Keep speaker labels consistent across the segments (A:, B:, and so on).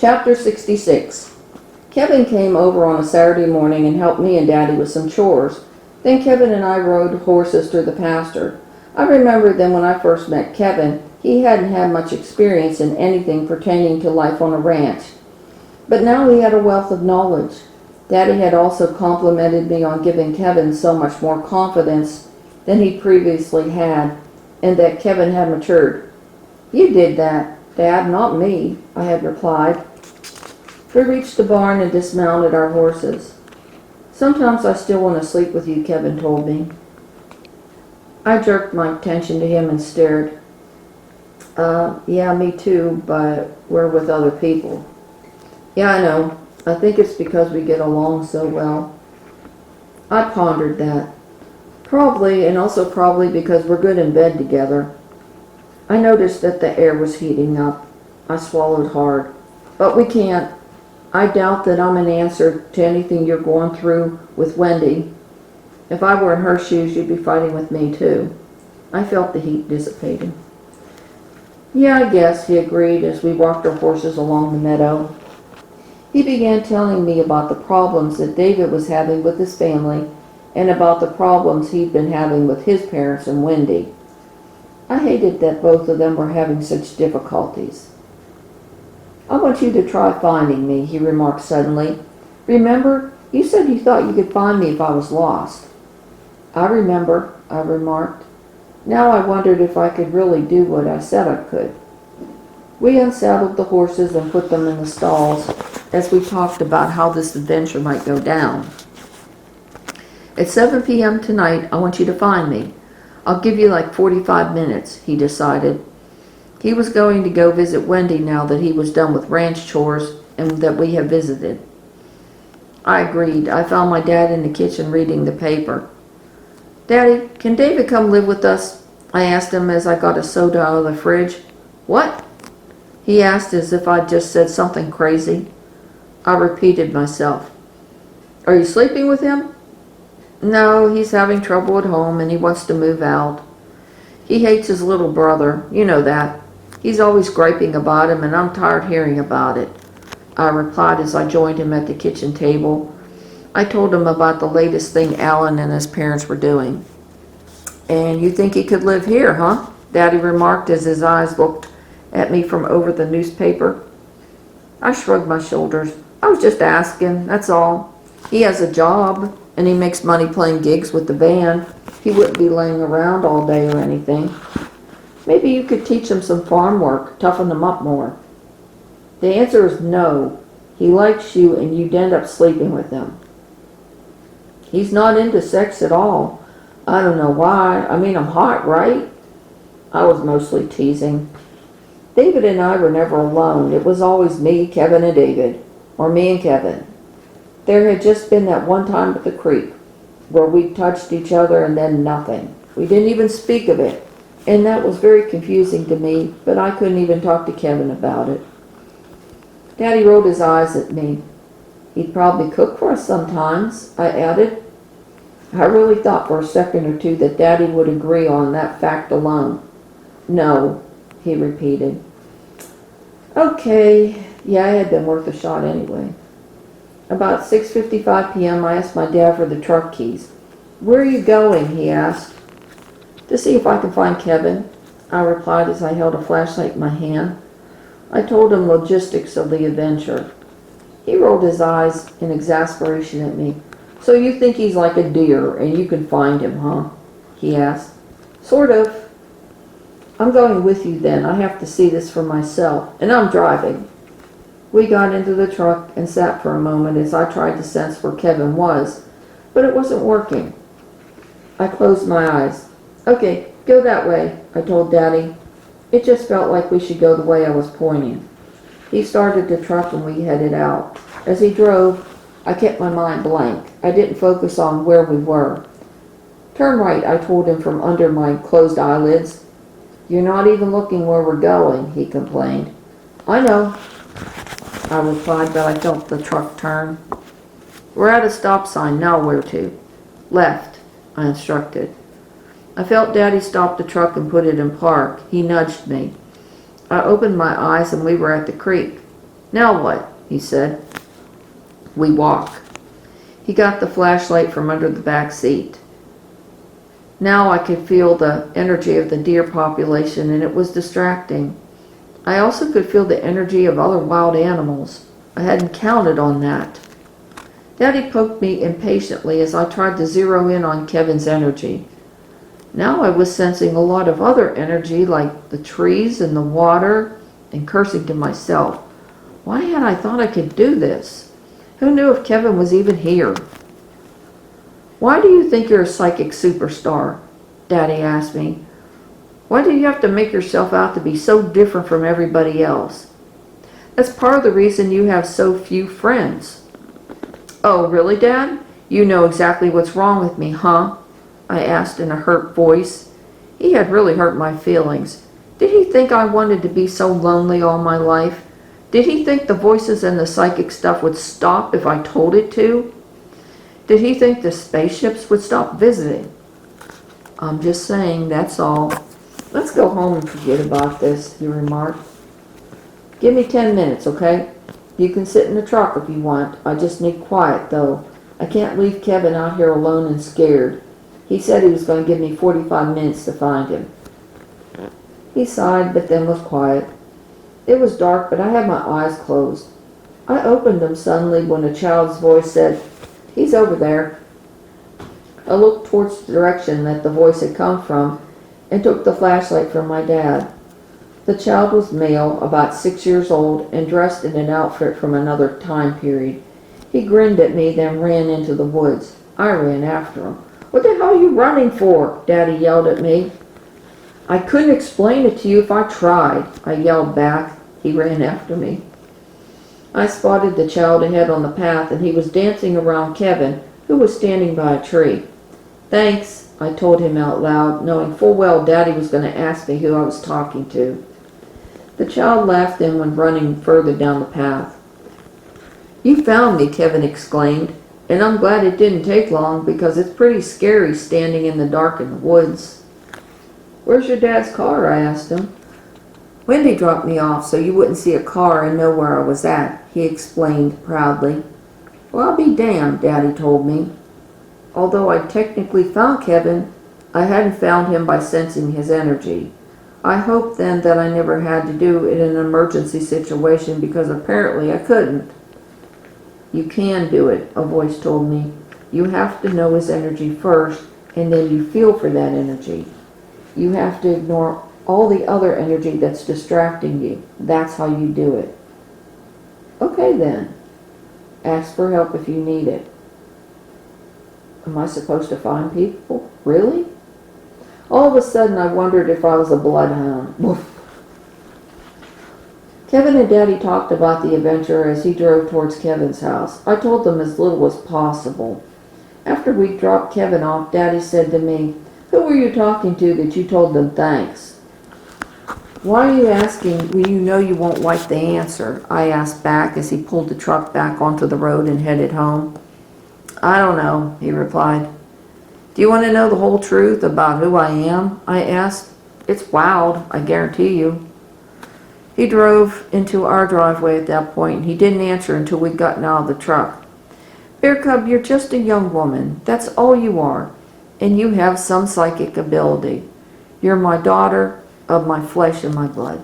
A: Chapter 66. Kevin came over on a Saturday morning and helped me and Daddy with some chores. Then Kevin and I rode horses to the pasture. I remembered then when I first met Kevin, he hadn't had much experience in anything pertaining to life on a ranch. But now he had a wealth of knowledge. Daddy had also complimented me on giving Kevin so much more confidence than he previously had, and that Kevin had matured. "You did that, Dad, not me," I had replied. We reached the barn and dismounted our horses. "Sometimes I still want to sleep with you," Kevin told me. I jerked my attention to him and stared. Yeah, me too, but we're with other people." "Yeah, I know. I think it's because we get along so well." I pondered that. Probably, and also probably because we're good in bed together. I noticed that the air was heating up. I swallowed hard. "But we can't. I doubt that I'm an answer to anything you're going through with Wendy. If I were in her shoes, you'd be fighting with me too." I felt the heat dissipating. "Yeah, I guess," he agreed as we walked our horses along the meadow. He began telling me about the problems that David was having with his family and about the problems he'd been having with his parents and Wendy. I hated that both of them were having such difficulties. "I want you to try finding me," he remarked suddenly. "Remember, you said you thought you could find me if I was lost." "I remember," I remarked. Now I wondered if I could really do what I said I could. We unsaddled the horses and put them in the stalls as we talked about how this adventure might go down. "At 7 p.m. tonight, I want you to find me. I'll give you like 45 minutes, he decided. He was going to go visit Wendy now that he was done with ranch chores and that we had visited. I agreed. I found my dad in the kitchen reading the paper. "Daddy, can David come live with us?" I asked him as I got a soda out of the fridge. "What?" he asked as if I'd just said something crazy. I repeated myself. "Are you sleeping with him?" "No, he's having trouble at home and he wants to move out. He hates his little brother, you know that. He's always griping about him and I'm tired hearing about it," I replied as I joined him at the kitchen table. I told him about the latest thing Alan and his parents were doing. "And you think he could live here, huh?" Daddy remarked as his eyes looked at me from over the newspaper. I shrugged my shoulders. "I was just asking, that's all. He has a job and he makes money playing gigs with the band. He wouldn't be laying around all day or anything. Maybe you could teach him some farm work, toughen him up more." "The answer is no. He likes you and you'd end up sleeping with him." "He's not into sex at all. I don't know why. I mean, I'm hot, right?" I was mostly teasing. David and I were never alone. It was always me, Kevin, and David, or me and Kevin. There had just been that one time at the creek where we touched each other and then nothing. We didn't even speak of it, and that was very confusing to me, but I couldn't even talk to Kevin about it. Daddy rolled his eyes at me. "He'd probably cook for us sometimes," I added. I really thought for a second or two that Daddy would agree on that fact alone. "No," he repeated. Okay, yeah, it had been worth a shot anyway. About 6:55 p.m. I asked my dad for the truck keys. "Where are you going?" he asked. "To see if I can find Kevin," I replied as I held a flashlight in my hand. I told him logistics of the adventure. He rolled his eyes in exasperation at me. "So you think he's like a deer and you can find him, huh?" he asked. "Sort of." "I'm going with you then. I have to see this for myself, and I'm driving." We got into the truck and sat for a moment as I tried to sense where Kevin was, but it wasn't working. I closed my eyes. "Okay, go that way," I told Daddy. It just felt like we should go the way I was pointing. He started the truck and we headed out. As he drove, I kept my mind blank. I didn't focus on where we were. "Turn right," I told him from under my closed eyelids. "You're not even looking where we're going," he complained. "I know," I replied, but I felt the truck turn. "We're at a stop sign. Now where to?" "Left," I instructed. I felt Daddy stop the truck and put it in park. He nudged me. I opened my eyes and we were at the creek. Now what? He said. We walk. He got the flashlight from under the back seat. Now I could feel the energy of the deer population, and it was distracting. I also could feel the energy of other wild animals. I hadn't counted on that. Daddy poked me impatiently as I tried to zero in on Kevin's energy. Now I was sensing a lot of other energy, like the trees and the water, and cursing to myself. Why had I thought I could do this? Who knew if Kevin was even here? Why do you think you're a psychic superstar? Daddy asked me. Why do you have to make yourself out to be so different from everybody else? That's part of the reason you have so few friends. Oh, really, Dad? You know exactly what's wrong with me, huh? I asked in a hurt voice. He had really hurt my feelings. Did he think I wanted to be so lonely all my life? Did he think the voices and the psychic stuff would stop if I told it to? Did he think the spaceships would stop visiting? I'm just saying, that's all. Let's go home and forget about this, he remarked. Give me 10 minutes, okay? You can sit in the truck if you want. I just need quiet, though. I can't leave Kevin out here alone and scared. He said he was going to give me 45 minutes to find him. He sighed, but then was quiet. It was dark, but I had my eyes closed. I opened them suddenly when a child's voice said, "He's over there." I looked towards the direction that the voice had come from and took the flashlight from my dad. The child was male, about 6 years old, and dressed in an outfit from another time period. He grinned at me, then ran into the woods. I ran after him. "What the hell are you running for?" Daddy yelled at me. "I couldn't explain it to you if I tried," I yelled back. He ran after me. I spotted the child ahead on the path, and he was dancing around Kevin, who was standing by a tree. "Thanks," I told him out loud, knowing full well Daddy was going to ask me who I was talking to. The child laughed and went running further down the path. "You found me," Kevin exclaimed, "and I'm glad it didn't take long because it's pretty scary standing in the dark in the woods." "Where's your dad's car?" I asked him. "Wendy dropped me off so you wouldn't see a car and know where I was at," he explained proudly. "Well, I'll be damned," Daddy told me. Although I technically found Kevin, I hadn't found him by sensing his energy. I hoped then that I never had to do it in an emergency situation because apparently I couldn't. "You can do it," a voice told me. "You have to know his energy first, and then you feel for that energy. You have to ignore all the other energy that's distracting you. That's how you do it." "Okay then. Ask for help if you need it." Am I supposed to find people? Really? All of a sudden I wondered if I was a bloodhound. Woof. Kevin and Daddy talked about the adventure as he drove towards Kevin's house. I told them as little as possible. After we dropped Kevin off, Daddy said to me, "Who were you talking to that you told them thanks?" "Why are you asking when you know you won't like the answer?" I asked back as he pulled the truck back onto the road and headed home. "I don't know," he replied. "Do you want to know the whole truth about who I am?" I asked. "It's wild, I guarantee you." He drove into our driveway at that point, and he didn't answer until we'd gotten out of the truck. "Bear Cub, you're just a young woman. That's all you are. And you have some psychic ability. You're my daughter, of my flesh and my blood."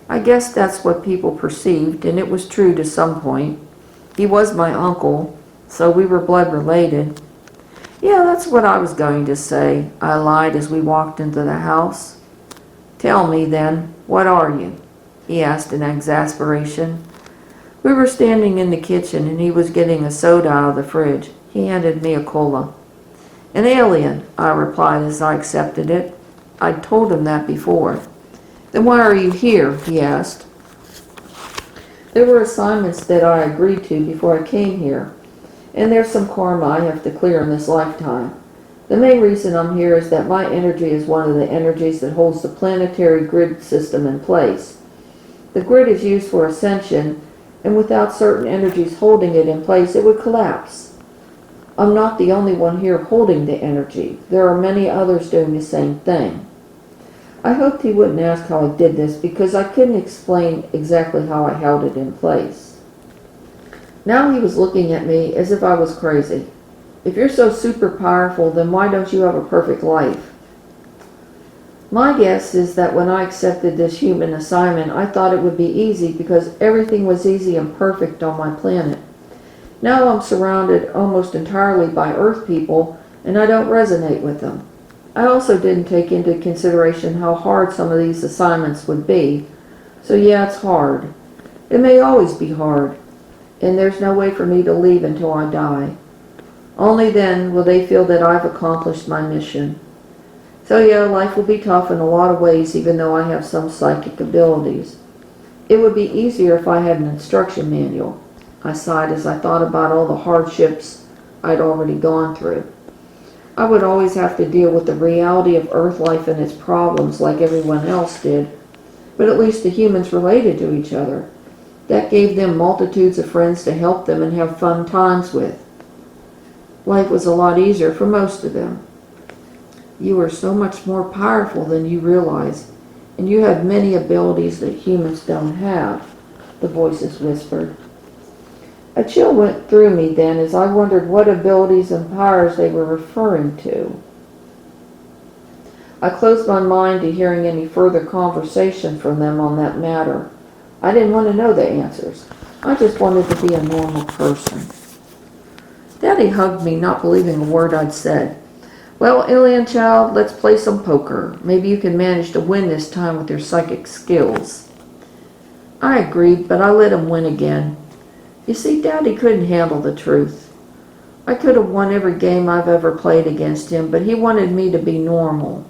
A: I guess that's what people perceived, and it was true to some point. He was my uncle, so we were blood related. "Yeah, that's what I was going to say," I lied as we walked into the house. "Tell me, then, what are you?" he asked in exasperation. We were standing in the kitchen, and he was getting a soda out of the fridge. He handed me a cola. "An alien," I replied as I accepted it. I'd told him that before. "Then why are you here?" he asked. "There were assignments that I agreed to before I came here, and there's some karma I have to clear in this lifetime. The main reason I'm here is that my energy is one of the energies that holds the planetary grid system in place. The grid is used for ascension, and without certain energies holding it in place, it would collapse. I'm not the only one here holding the energy. There are many others doing the same thing. I hoped he wouldn't ask how I did this because I couldn't explain exactly how I held it in place. Now he was looking at me as if I was crazy. If you're so super powerful, then why don't you have a perfect life? My guess is that when I accepted this human assignment, I thought it would be easy because everything was easy and perfect on my planet. Now I'm surrounded almost entirely by Earth people, and I don't resonate with them. I also didn't take into consideration how hard some of these assignments would be. So yeah, it's hard. It may always be hard, and there's no way for me to leave until I die. Only then will they feel that I've accomplished my mission. So yeah, life will be tough in a lot of ways, even though I have some psychic abilities. It would be easier if I had an instruction manual. I sighed as I thought about all the hardships I'd already gone through. I would always have to deal with the reality of Earth life and its problems like everyone else did, but at least the humans related to each other. That gave them multitudes of friends to help them and have fun times with. Life was a lot easier for most of them. You are so much more powerful than you realize, and you have many abilities that humans don't have, the voices whispered. A chill went through me then as I wondered what abilities and powers they were referring to. I closed my mind to hearing any further conversation from them on that matter. I didn't want to know the answers. I just wanted to be a normal person. Daddy hugged me, not believing a word I'd said. Well, alien child, let's play some poker. Maybe you can manage to win this time with your psychic skills. I agreed, but I let him win again. You see, Daddy couldn't handle the truth. I could have won every game I've ever played against him, but he wanted me to be normal.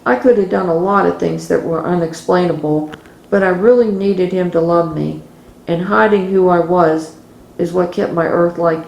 A: I could have done a lot of things that were unexplainable, but I really needed him to love me, and hiding who I was is what kept my Earth life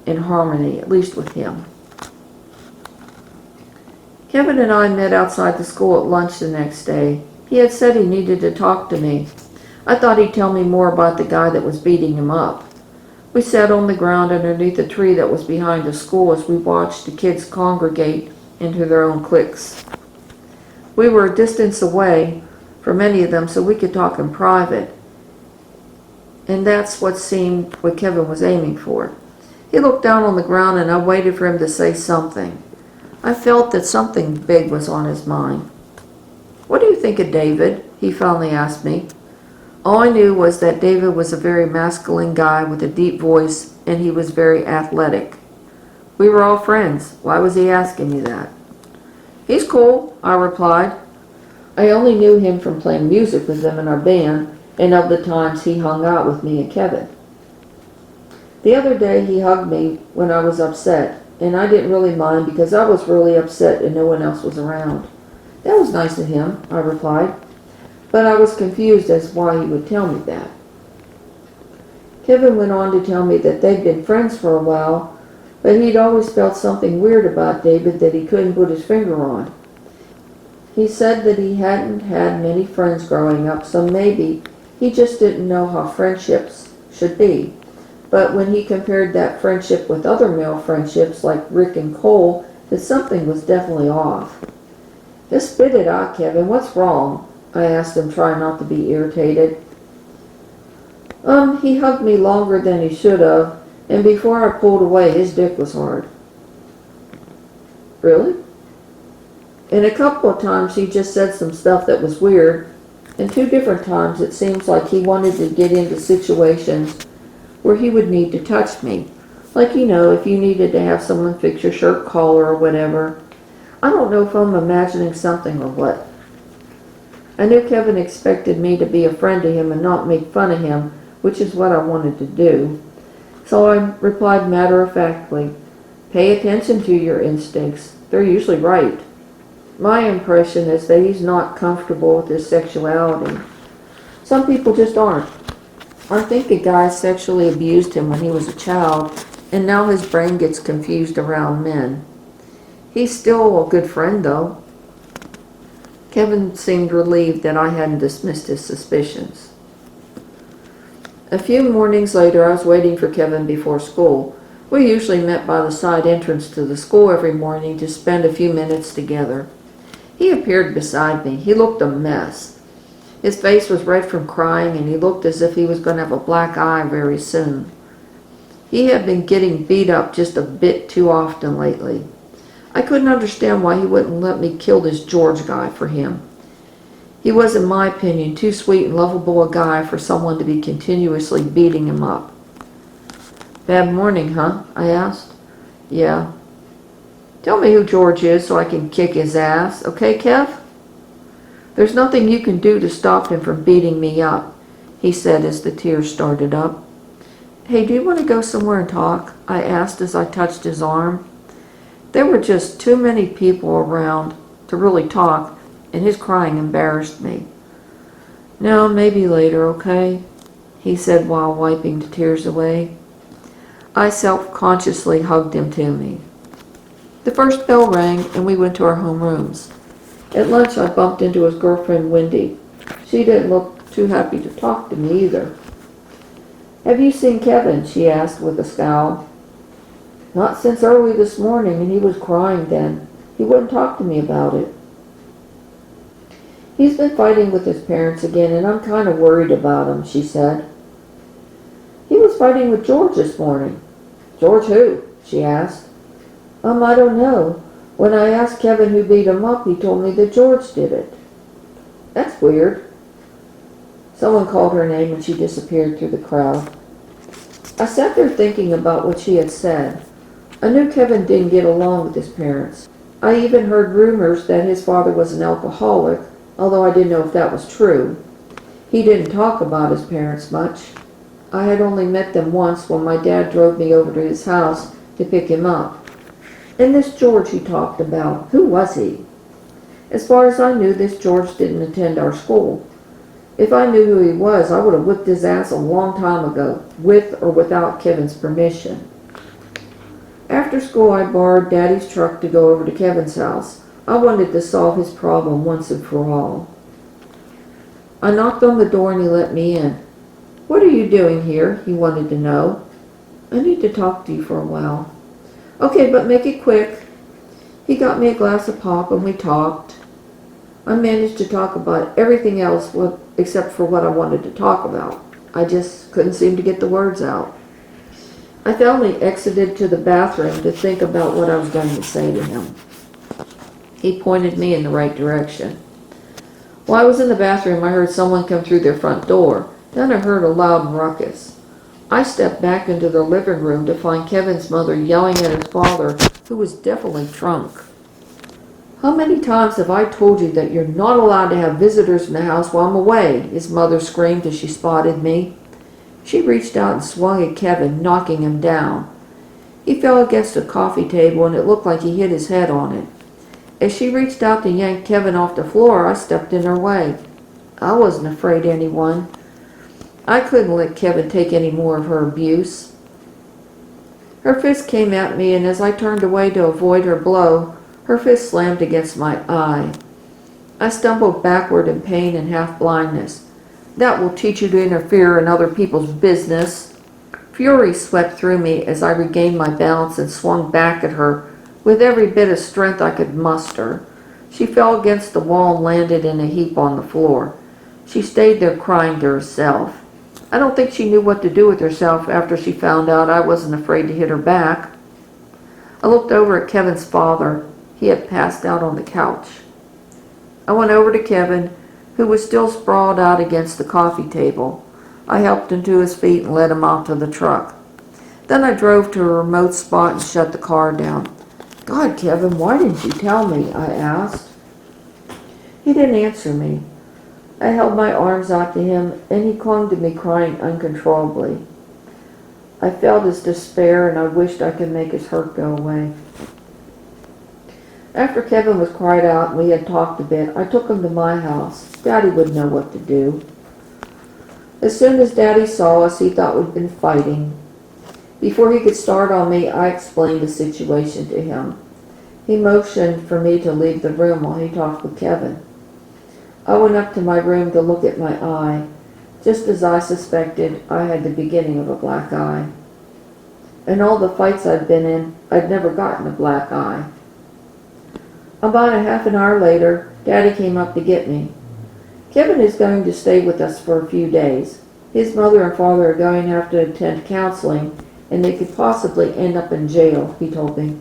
A: in harmony, at least with him. Kevin and I met outside the school at lunch the next day. He had said he needed to talk to me. I thought he'd tell me more about the guy that was beating him up. We sat on the ground underneath a tree that was behind the school as we watched the kids congregate into their own cliques. We were a distance away from many of them, so we could talk in private. And that's what seemed what Kevin was aiming for. He looked down on the ground and I waited for him to say something. I felt that something big was on his mind. What do you think of David? He finally asked me. All I knew was that David was a very masculine guy with a deep voice, and he was very athletic. We were all friends. Why was he asking me that? He's cool, I replied. I only knew him from playing music with them in our band, and of the times he hung out with me and Kevin. The other day he hugged me when I was upset, and I didn't really mind because I was really upset and no one else was around. That was nice of him, I replied, but I was confused as to why he would tell me that. Kevin went on to tell me that they'd been friends for a while, but he'd always felt something weird about David that he couldn't put his finger on. He said that he hadn't had many friends growing up, so maybe he just didn't know how friendships should be. But when he compared that friendship with other male friendships like Rick and Cole, that something was definitely off. Just spit it out, Kevin. What's wrong? I asked him, trying not to be irritated. He hugged me longer than he should have, and before I pulled away, his dick was hard. Really? And a couple of times he just said some stuff that was weird, and 2 different times it seems like he wanted to get into situations where he would need to touch me. Like, if you needed to have someone fix your shirt collar or whatever. I don't know if I'm imagining something or what. I knew Kevin expected me to be a friend to him and not make fun of him, which is what I wanted to do. So I replied matter-of-factly, pay attention to your instincts. They're usually right. My impression is that he's not comfortable with his sexuality. Some people just aren't. I think a guy sexually abused him when he was a child, and now his brain gets confused around men. He's still a good friend, though. Kevin seemed relieved that I hadn't dismissed his suspicions. A few mornings later, I was waiting for Kevin before school. We usually met by the side entrance to the school every morning to spend a few minutes together. He appeared beside me. He looked a mess. His face was red from crying, and he looked as if he was going to have a black eye very soon. He had been getting beat up just a bit too often lately. I couldn't understand why he wouldn't let me kill this George guy for him. He was, in my opinion, too sweet and lovable a guy for someone to be continuously beating him up. "Bad morning, huh?" I asked. "Yeah." "Tell me who George is so I can kick his ass, okay, Kev?" "There's nothing you can do to stop him from beating me up," he said as the tears started up. "Hey, do you want to go somewhere and talk?" I asked as I touched his arm. There were just too many people around to really talk, and his crying embarrassed me. "No, maybe later, okay?" he said while wiping the tears away. I self-consciously hugged him to me. The first bell rang, and we went to our homerooms. At lunch, I bumped into his girlfriend, Wendy. She didn't look too happy to talk to me either. "Have you seen Kevin?" she asked with a scowl. "Not since early this morning, and he was crying then. He wouldn't talk to me about it." "He's been fighting with his parents again, and I'm kind of worried about him," she said. "He was fighting with George this morning." "George who?" she asked. I don't know. When I asked Kevin who beat him up, he told me that George did it." "That's weird." Someone called her name and she disappeared through the crowd. I sat there thinking about what she had said. I knew Kevin didn't get along with his parents. I even heard rumors that his father was an alcoholic, although I didn't know if that was true. He didn't talk about his parents much. I had only met them once when my dad drove me over to his house to pick him up. And this George he talked about, who was he? As far as I knew, this George didn't attend our school. If I knew who he was, I would have whipped his ass a long time ago, with or without Kevin's permission. After school, I borrowed Daddy's truck to go over to Kevin's house. I wanted to solve his problem once and for all. I knocked on the door and he let me in. "What are you doing here?" he wanted to know. "I need to talk to you for a while." "Okay, but make it quick." He got me a glass of pop and we talked. I managed to talk about everything else except for what I wanted to talk about. I just couldn't seem to get the words out. I finally exited to the bathroom to think about what I was going to say to him. He pointed me in the right direction. While I was in the bathroom, I heard someone come through their front door. Then I heard a loud ruckus. I stepped back into the living room to find Kevin's mother yelling at his father, who was definitely drunk. "How many times have I told you that you're not allowed to have visitors in the house while I'm away?" his mother screamed as she spotted me. She reached out and swung at Kevin, knocking him down. He fell against a coffee table and it looked like he hit his head on it. As she reached out to yank Kevin off the floor, I stepped in her way. I wasn't afraid of anyone. I couldn't let Kevin take any more of her abuse. Her fist came at me, and as I turned away to avoid her blow, her fist slammed against my eye. I stumbled backward in pain and half-blindness. "That will teach you to interfere in other people's business." Fury swept through me as I regained my balance and swung back at her with every bit of strength I could muster. She fell against the wall and landed in a heap on the floor. She stayed there crying to herself. I don't think she knew what to do with herself after she found out I wasn't afraid to hit her back. I looked over at Kevin's father. He had passed out on the couch. I went over to Kevin, who was still sprawled out against the coffee table. I helped him to his feet and led him out to the truck. Then I drove to a remote spot and shut the car down. "God, Kevin, why didn't you tell me?" I asked. He didn't answer me. I held my arms out to him, and he clung to me, crying uncontrollably. I felt his despair, and I wished I could make his hurt go away. After Kevin was cried out and we had talked a bit, I took him to my house. Daddy would know what to do. As soon as Daddy saw us, he thought we'd been fighting. Before he could start on me, I explained the situation to him. He motioned for me to leave the room while he talked with Kevin. I went up to my room to look at my eye. Just as I suspected, I had the beginning of a black eye. In all the fights I'd been in, I'd never gotten a black eye. About a half an hour later, Daddy came up to get me. Kevin is going to stay with us for a few days. His mother and father are going to have to attend counseling, and they could possibly end up in jail, he told me.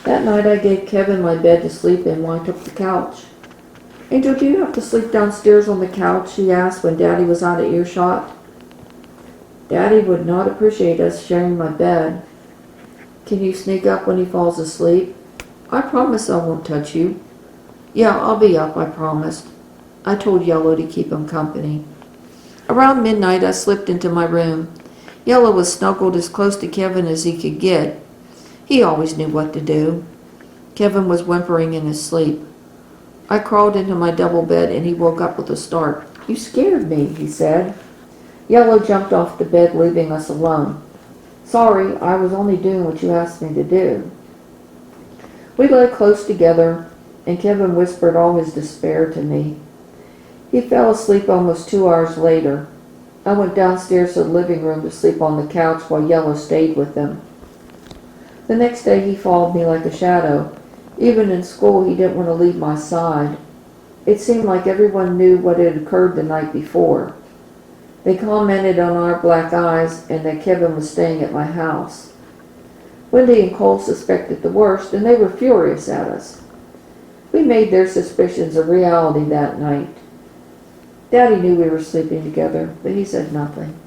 A: That night I gave Kevin my bed to sleep in while I took the couch. Angel, do you have to sleep downstairs on the couch? She asked when Daddy was out of earshot. Daddy would not appreciate us sharing my bed. Can you sneak up when he falls asleep? I promise I won't touch you. Yeah, I'll be up, I promised. I told Yellow to keep him company. Around midnight, I slipped into my room. Yellow was snuggled as close to Kevin as he could get. He always knew what to do. Kevin was whimpering in his sleep. I crawled into my double bed and he woke up with a start. You scared me, he said. Yellow jumped off the bed, leaving us alone. Sorry, I was only doing what you asked me to do. We lay close together, and Kevin whispered all his despair to me. He fell asleep almost 2 hours later. I went downstairs to the living room to sleep on the couch while Yellow stayed with him. The next day he followed me like a shadow. Even in school he didn't want to leave my side. It seemed like everyone knew what had occurred the night before. They commented on our black eyes and that Kevin was staying at my house. Wendy and Cole suspected the worst, and they were furious at us. We made their suspicions a reality that night. Daddy knew we were sleeping together, but he said nothing.